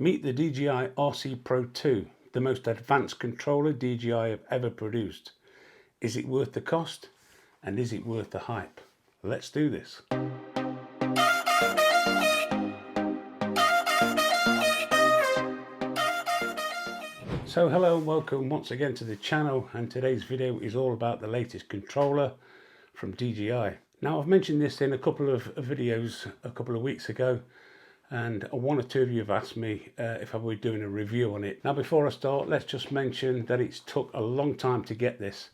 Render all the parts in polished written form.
Meet the DJI RC Pro 2, the most advanced controller DJI have ever produced. Is it worth the cost? And is it worth the hype? Let's do this. So hello and welcome once again to the channel, and today's video is all about the latest controller from DJI. Now, I've mentioned this in a couple of videos a couple of weeks ago, and one or two of you have asked me if I were doing a review on it. Now, before I start, let's just mention that it's took a long time to get this,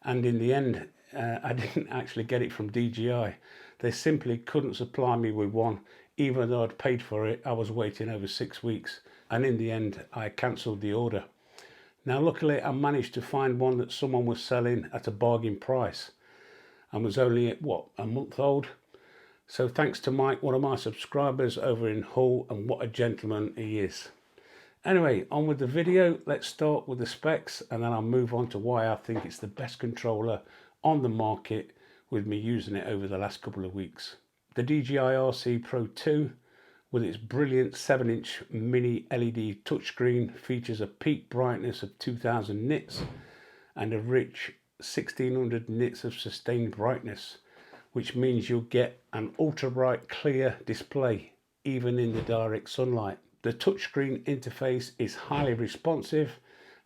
and in the end I didn't actually get it from DJI. They simply couldn't supply me with one. Even though I'd paid for it, I was waiting over 6 weeks, and in the end I cancelled the order. Now, luckily I managed to find one that someone was selling at a bargain price and was only a month old. So thanks to Mike, one of my subscribers over in Hull, and what a gentleman he is. Anyway, on with the video. Let's start with the specs and then I'll move on to why I think it's the best controller on the market, with me using it over the last couple of weeks. The DJI RC Pro 2, with its brilliant 7-inch mini LED touchscreen, features a peak brightness of 2000 nits and a rich 1600 nits of sustained brightness, which means you'll get an ultra bright clear display even in the direct sunlight. The touchscreen interface is highly responsive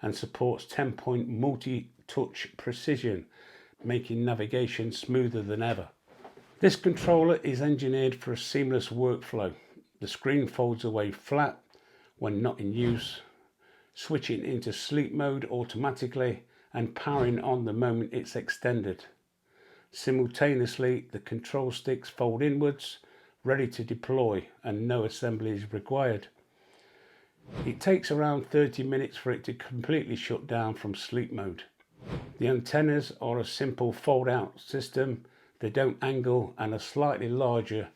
and supports 10-point multi-touch precision, making navigation smoother than ever. This controller is engineered for a seamless workflow. The screen folds away flat when not in use, switching into sleep mode automatically and powering on the moment it's extended. Simultaneously, the control sticks fold inwards, ready to deploy, and no assembly is required. It takes around 30 minutes for it to completely shut down from sleep mode. The antennas are a simple fold-out system. They don't angle and are slightly larger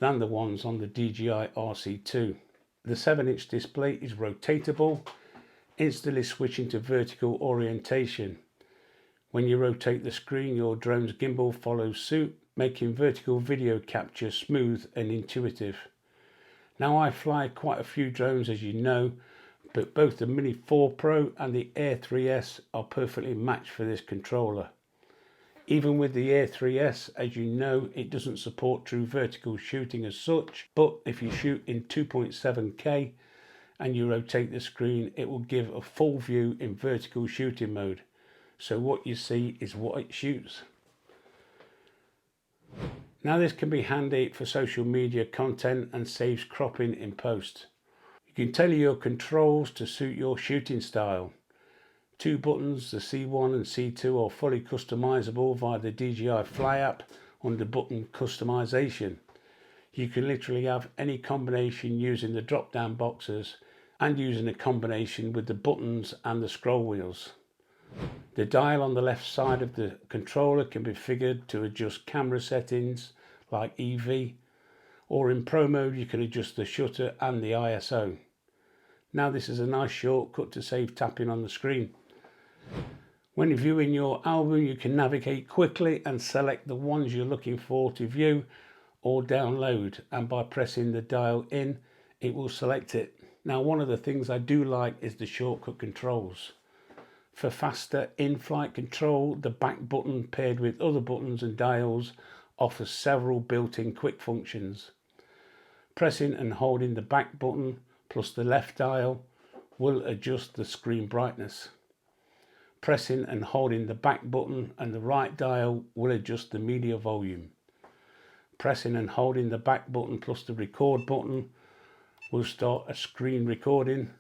than the ones on the DJI RC2. The 7-inch display is rotatable, instantly switching to vertical orientation. When you rotate the screen, your drone's gimbal follows suit, making vertical video capture smooth and intuitive. Now, I fly quite a few drones, as you know, but both the Mini 4 Pro and the Air 3S are perfectly matched for this controller. Even with the Air 3S, as you know, it doesn't support true vertical shooting as such, but if you shoot in 2.7K and you rotate the screen, it will give a full view in vertical shooting mode. So what you see is what it shoots. Now, this can be handy for social media content and saves cropping in post. You can tailor your controls to suit your shooting style. 2 buttons, the C1 and C2, are fully customizable via the DJI Fly app under button customization. You can literally have any combination using the drop down boxes and using a combination with the buttons and the scroll wheels. The dial on the left side of the controller can be configured to adjust camera settings like EV, or in Pro mode you can adjust the shutter and the ISO. Now, this is a nice shortcut to save tapping on the screen. When viewing your album, you can navigate quickly and select the ones you're looking for to view or download, and by pressing the dial in, it will select it. Now, one of the things I do like is the shortcut controls. For faster in-flight control, the back button paired with other buttons and dials offers several built-in quick functions. Pressing and holding the back button plus the left dial will adjust the screen brightness. Pressing and holding the back button and the right dial will adjust the media volume. Pressing and holding the back button plus the record button will start a screen recording,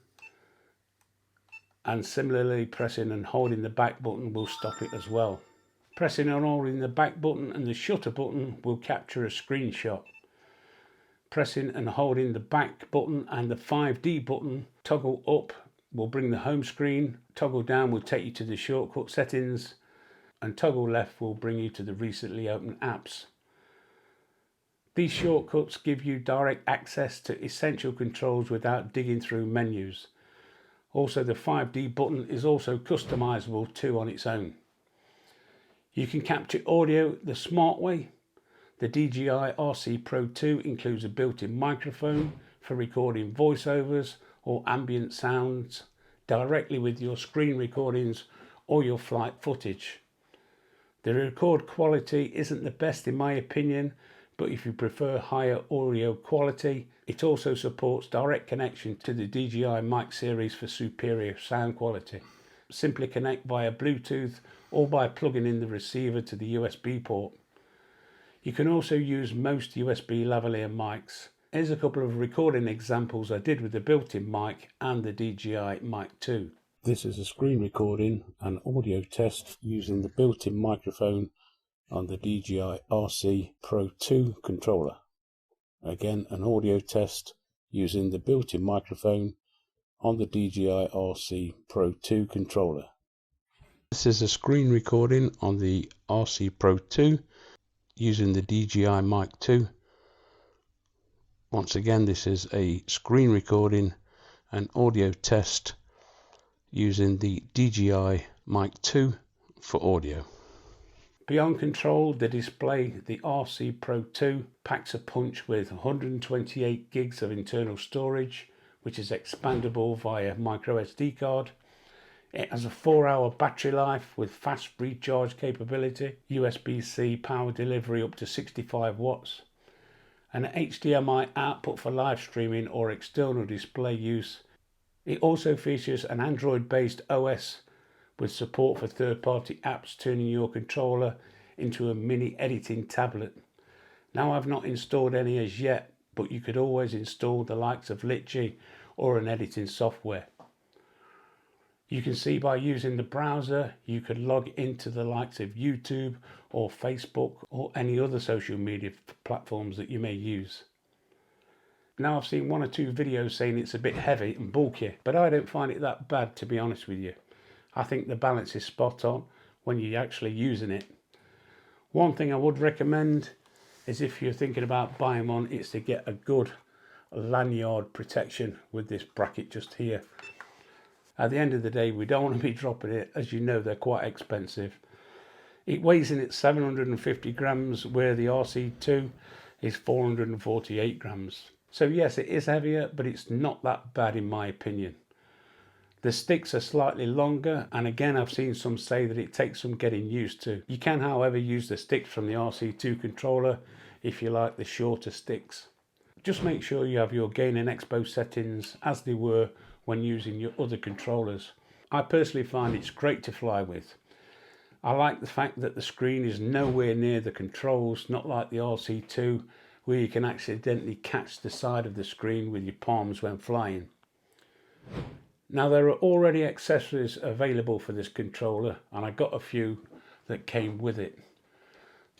and similarly pressing and holding the back button will stop it as well. Pressing and holding the back button and the shutter button will capture a screenshot. Pressing and holding the back button and the 5D button toggle up will bring the home screen, toggle down will take you to the shortcut settings, and toggle left will bring you to the recently opened apps. These shortcuts give you direct access to essential controls without digging through menus. Also, the 5D button is also customizable too on its own. You can capture audio the smart way. The DJI RC Pro 2 includes a built-in microphone for recording voiceovers or ambient sounds directly with your screen recordings or your flight footage. The record quality isn't the best in my opinion, but if you prefer higher audio quality, it also supports direct connection to the DJI mic series for superior sound quality. Simply connect via Bluetooth or by plugging in the receiver to the USB port. You can also use most USB lavalier mics. Here's a couple of recording examples I did with the built-in mic and the DJI Mic 2. This is a screen recording and audio test using the built-in microphone on the DJI RC Pro 2 controller. Again, an audio test using the built-in microphone on the DJI RC Pro 2 controller. This is a screen recording on the RC Pro 2 using the DJI Mic 2. Once again, this is a screen recording and audio test using the DJI Mic 2 for audio. Beyond control, the display, the RC Pro 2 packs a punch with 128 gigs of internal storage, which is expandable via micro SD card. It has a 4-hour battery life with fast recharge capability, USB-C power delivery up to 65 watts, and an HDMI output for live streaming or external display use. It also features an Android-based OS with support for third-party apps, turning your controller into a mini editing tablet. Now, I've not installed any as yet, but you could always install the likes of Litchi or an editing software. You can see by using the browser, you could log into the likes of YouTube or Facebook or any other social media platforms that you may use. Now, I've seen 1 or 2 videos saying it's a bit heavy and bulky, but I don't find it that bad, to be honest with you. I think the balance is spot on when you're actually using it. One thing I would recommend is, if you're thinking about buying one, it's to get a good lanyard protection with this bracket just here. At the end of the day, we don't want to be dropping it. As you know, they're quite expensive. It weighs in at 750 grams, where the RC2 is 448 grams. So yes, it is heavier, but it's not that bad in my opinion. The sticks are slightly longer, and again, I've seen some say that it takes some getting used to. You can, however, use the sticks from the RC2 controller if you like the shorter sticks. Just make sure you have your gain and expo settings as they were when using your other controllers. I personally find it's great to fly with. I like the fact that the screen is nowhere near the controls, not like the RC2 where you can accidentally catch the side of the screen with your palms when flying. Now, there are already accessories available for this controller, and I got a few that came with it.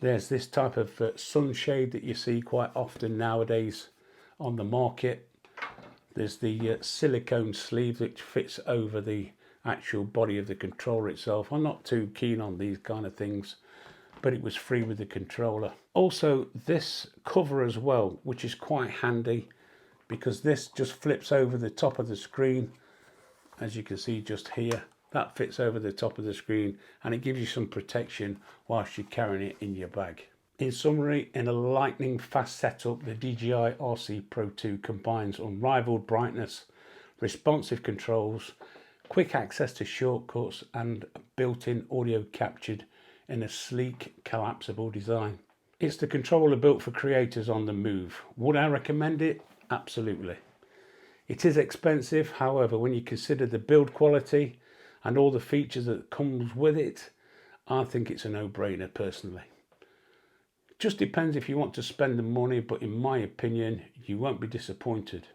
There's this type of sunshade that you see quite often nowadays on the market. There's the silicone sleeve which fits over the actual body of the controller itself. I'm not too keen on these kind of things, but it was free with the controller. Also, this cover as well, which is quite handy because this just flips over the top of the screen. As you can see just here, that fits over the top of the screen and it gives you some protection whilst you're carrying it in your bag. In summary, in a lightning fast setup, the DJI RC Pro 2 combines unrivaled brightness, responsive controls, quick access to shortcuts and built-in audio captured in a sleek collapsible design. It's the controller built for creators on the move. Would I recommend it? Absolutely. It is expensive, however, when you consider the build quality and all the features that comes with it, I think it's a no-brainer personally. Just depends if you want to spend the money, but in my opinion, you won't be disappointed.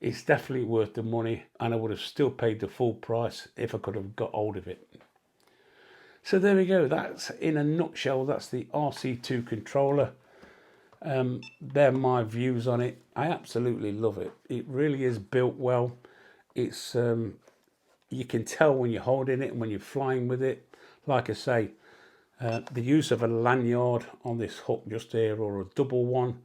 It's definitely worth the money, and I would have still paid the full price if I could have got hold of it. So there we go, that's in a nutshell, that's the RC2 controller. They're my views on it. I absolutely love it. It really is built well. It's you can tell when you're holding it and when you're flying with it. Like I say, the use of a lanyard on this hook just here, or a double one,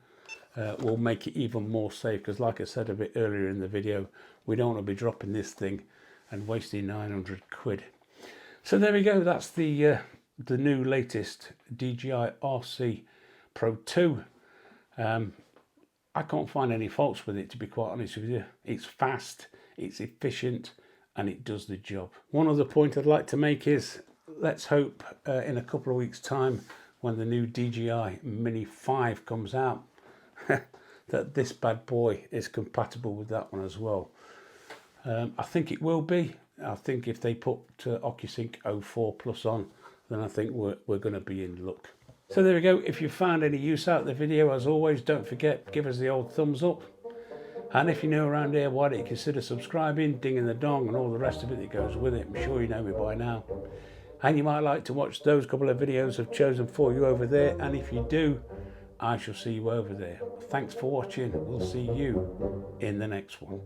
will make it even more safe, because like I said a bit earlier in the video, we don't want to be dropping this thing and wasting 900 quid. So there we go, that's the new latest DJI RC Pro 2. I can't find any faults with it, to be quite honest with you. It's fast, it's efficient, and it does the job. One other point I'd like to make is, let's hope in a couple of weeks' time, when the new DJI Mini 5 comes out, that this bad boy is compatible with that one as well. I think it will be. I think if they put OcuSync 04 Plus on, then I think we're going to be in luck. So there we go. If you found any use out of the video, as always, don't forget, give us the old thumbs up. And if you're new around here, why don't you consider subscribing, dinging the dong, and all the rest of it that goes with it. I'm sure you know me by now. And you might like to watch those couple of videos I've chosen for you over there. And if you do, I shall see you over there. Thanks for watching. We'll see you in the next one.